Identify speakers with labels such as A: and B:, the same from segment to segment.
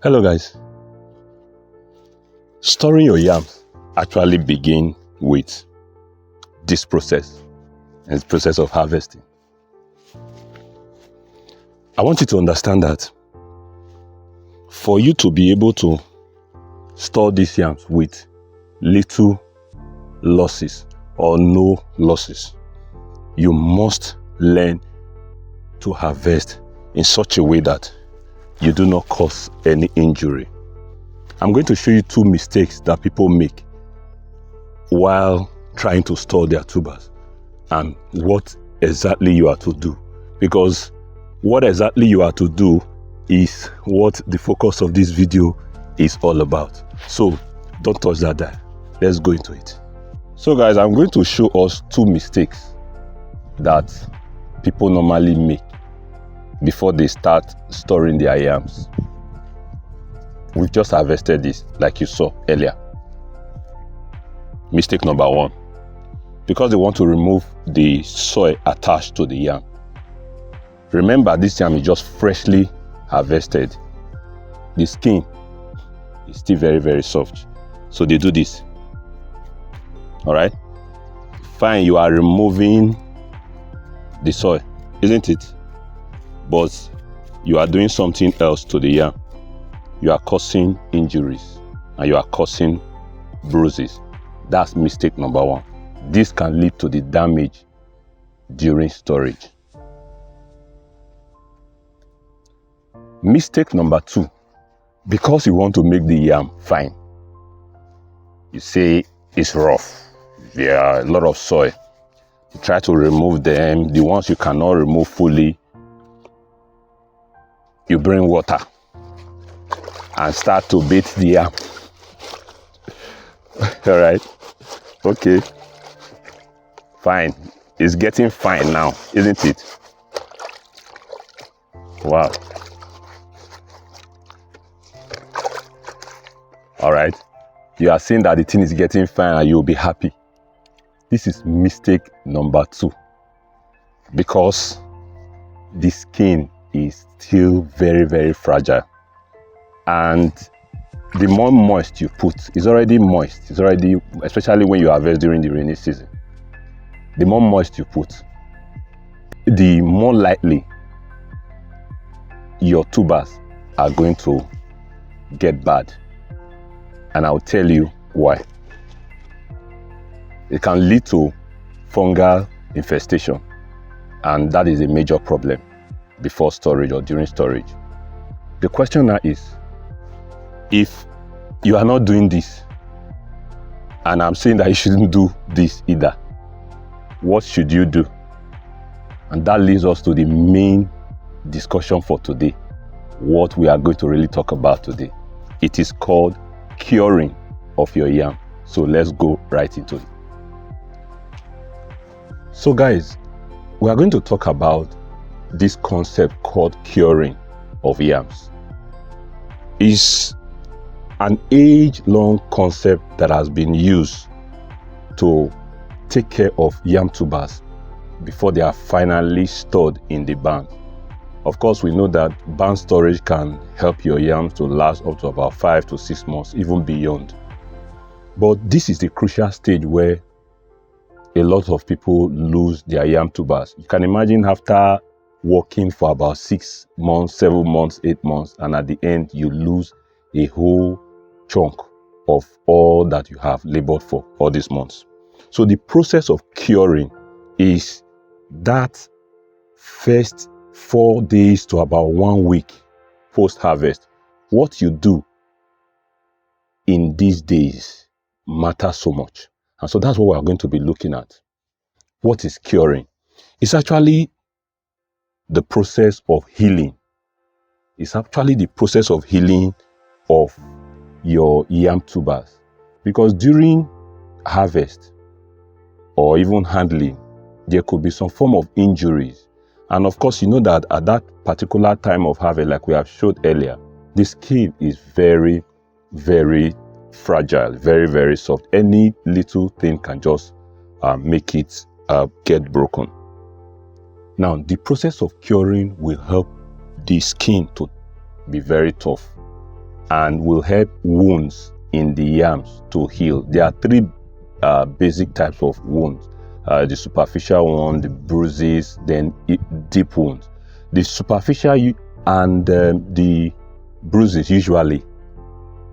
A: Hello guys. Storing your yams actually begin with this process, and the process of harvesting. I want you to understand that for you to be able to store these yams with little losses or no losses, you must learn to harvest in such a way that you do not cause any injury. I'm going to show you two mistakes that people make while trying to store their tubers and what exactly you are to do, because what exactly you are to do is what the focus of this video is all about. So don't touch that dial. Let's go into it. So guys, I'm going to show us two mistakes that people normally make before they start storing their yams. We've just harvested this like you saw earlier. Mistake number one, because they want to remove the soil attached to the yam. Remember, this yam is just freshly harvested. The skin is still very, very soft. So they do this. All right. Fine, you are removing the soil, isn't it? But you are doing something else to the yam. You are causing injuries and you are causing bruises. That's mistake number one. This can lead to the damage during storage. Mistake number two, because you want to make the yam fine. You say it's rough. There are a lot of soil. You try to remove them. The ones you cannot remove fully, you bring water and start to beat the yam. All right. Okay. Fine. It's getting fine now, isn't it? Wow. All right. You are saying that the thing is getting fine and you'll be happy. This is mistake number two, because the skin is still very, very fragile, and the more moist you put, it's already moist. It's already, especially when you harvest during the rainy season. The more moist you put, the more likely your tubers are going to get bad. And I'll tell you why. It can lead to fungal infestation, and that is a major problem before storage or during storage. The question now is, if you are not doing this, and I'm saying that you shouldn't do this either, what should you do? And that leads us to the main discussion for today, what we are going to really talk about today. It is called curing of your yam. So let's go right into it. So guys, we are going to talk about this concept called curing of yams. It's an age-long concept that has been used to take care of yam tubers before they are finally stored in the barn. Of course, we know that barn storage can help your yams to last up to about 5 to 6 months, even beyond. But this is the crucial stage where a lot of people lose their yam tubers. You can imagine after working for about 6 months, 7 months, 8 months, and at the end you lose a whole chunk of all that you have labored for all these months. So the process of curing is that first 4 days to about 1 week post-harvest. What you do in these days matters so much. And so that's what we are going to be looking at. What is curing? It's actually the process of healing. It's actually the process of healing of your yam tubers. Because during harvest or even handling, there could be some form of injuries. And of course, you know that at that particular time of harvest, like we have showed earlier, the skin is very, very fragile, very, very soft. Any little thing can just make it get broken. Now, the process of curing will help the skin to be very tough. and will help wounds in the yams to heal. There are three basic types of wounds. The superficial one, the bruises, then deep wounds. The superficial and the bruises usually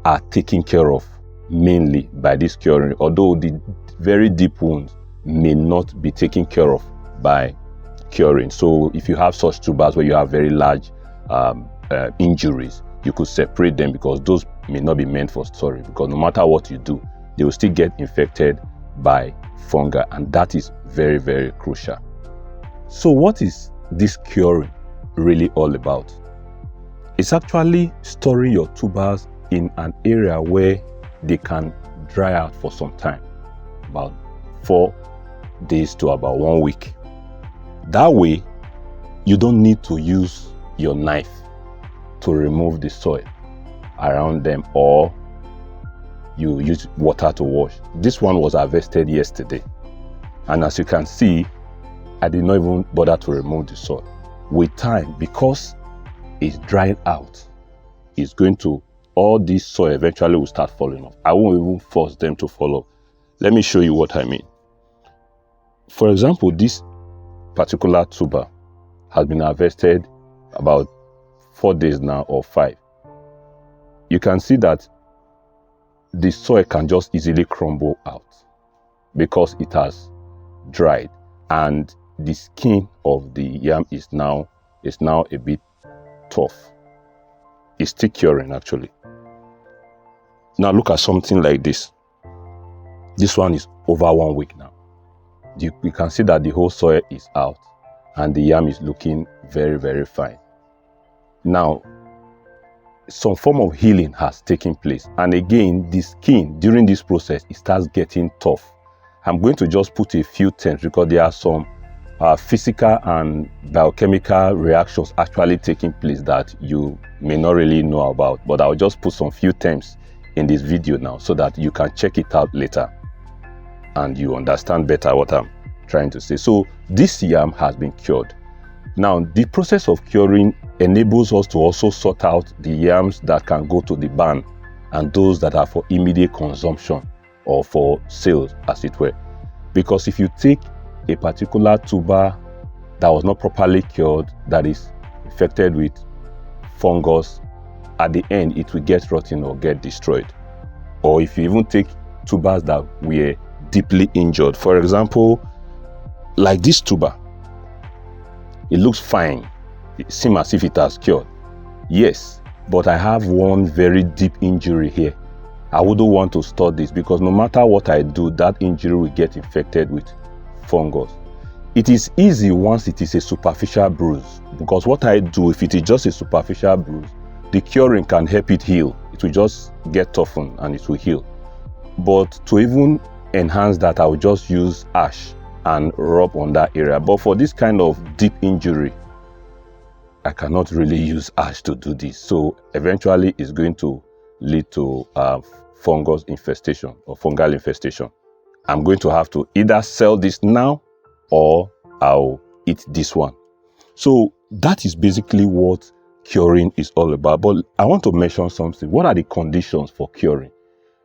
A: are taken care of mainly by this curing, although the very deep wounds may not be taken care of by curing. So if you have such tubers where you have very large injuries, you could separate them, because those may not be meant for storage, because no matter what you do, they will still get infected by fungi, and that is very, very crucial. So what is this curing really all about? It's actually storing your tubers in an area where they can dry out for some time, about 4 days to about 1 week. That way, you don't need to use your knife to remove the soil around them, or you use water to wash. This one was harvested yesterday, and as you can see, I did not even bother to remove the soil. With time, because it's drying out, it's going to, all this soil eventually will start falling off. I won't even force them to fall off. Let me show you what I mean. For example, this particular tuber has been harvested about 4 days now, or 5. You can see that the soil can just easily crumble out because it has dried, and the skin of the yam is now a bit tough. It's still curing actually. Now look at something like this. This one is over 1 week now. You can see that the whole soil is out and the yam is looking very, very fine. Now, some form of healing has taken place, and again, the skin during this process, it starts getting tough. I'm going to just put a few terms because there are some physical and biochemical reactions actually taking place that you may not really know about, but I'll just put some few terms in this video now so that you can check it out later and you understand better what I'm trying to say. So this yam has been cured. Now, the process of curing enables us to also sort out the yams that can go to the barn and those that are for immediate consumption or for sales, as it were. Because if you take a particular tuber that was not properly cured, that is infected with fungus, at the end it will get rotten or get destroyed. Or if you even take tubers that were deeply injured, for example, like this tuber, it looks fine, it seems as if it has cured. Yes, but I have one very deep injury here. I wouldn't want to store this because no matter what I do, that injury will get infected with fungus. It is easy once it is a superficial bruise, because what I do, if it is just a superficial bruise, the curing can help it heal. It will just get toughened and it will heal. But to even enhance that, I will just use ash and rub on that area. But for this kind of deep injury, I cannot really use ash to do this. So eventually it's going to lead to fungus infestation or fungal infestation. I'm going to have to either sell this now or I'll eat this one. So that is basically what curing is all about. But I want to mention something. What are the conditions for curing?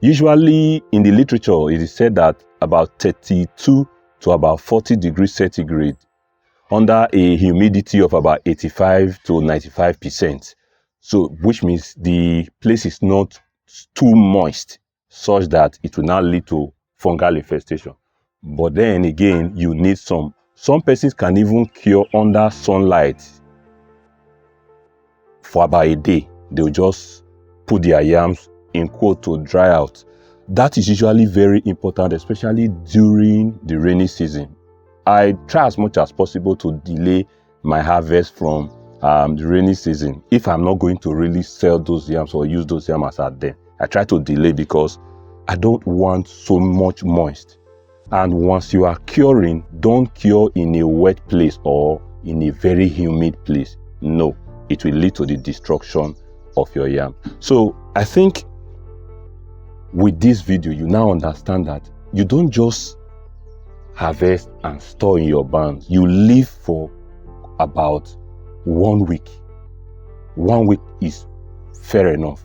A: Usually in the literature, it is said that about 32 to about 40 degrees centigrade under a humidity of about 85 to 95%. So, which means the place is not too moist such that it will not lead to fungal infestation. But then again, you need some persons can even cure under sunlight for about a day. They'll just put their yams in quote to dry out. That is usually very important, especially during the rainy season. I try as much as possible to delay my harvest from the rainy season. If I'm not going to really sell those yams or use those yams at them, I try to delay because I don't want so much moist. And once you are curing, don't cure in a wet place or in a very humid place. No, it will lead to the destruction of your yam. So I think with this video, you now understand that you don't just harvest and store in your barns. You leave for about 1 week. 1 week is fair enough.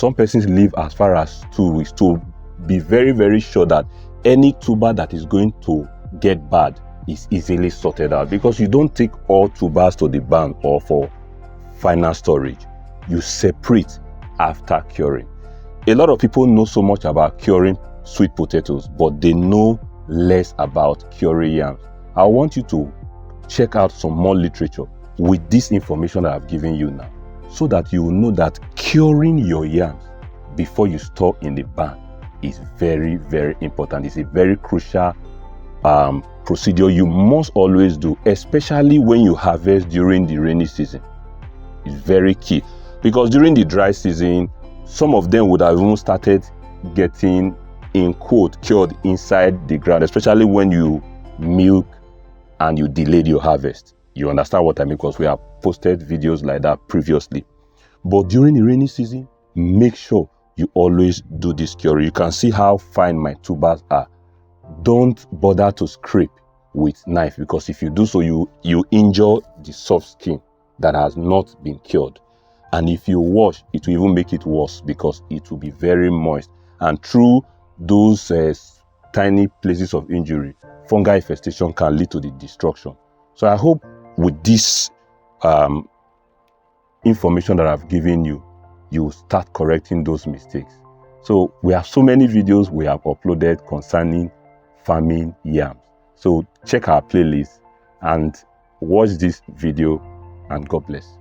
A: Some persons live as far as 2 weeks to be very, very sure that any tuber that is going to get bad is easily sorted out, because you don't take all tubers to the barn or for final storage. You separate after curing. A lot of people know so much about curing sweet potatoes, but they know less about curing yams. I want you to check out some more literature with this information that I've given you now, so that you will know that curing your yams before you store in the barn is very, very important. It's a very crucial procedure you must always do, especially when you harvest during the rainy season. It's very key, because during the dry season, some of them would have even started getting, in quote, cured inside the ground, especially when you milk and you delayed your harvest. You understand what I mean? Because we have posted videos like that previously. But during the rainy season, make sure you always do this curing. You can see how fine my tubers are. Don't bother to scrape with knife, because if you do so, you injure the soft skin that has not been cured. And if you wash, it will even make it worse, because it will be very moist. And through those tiny places of injury, fungal infestation can lead to the destruction. So I hope with this information that I've given you, you will start correcting those mistakes. So we have so many videos we have uploaded concerning farming yams. So check our playlist and watch this video, and God bless.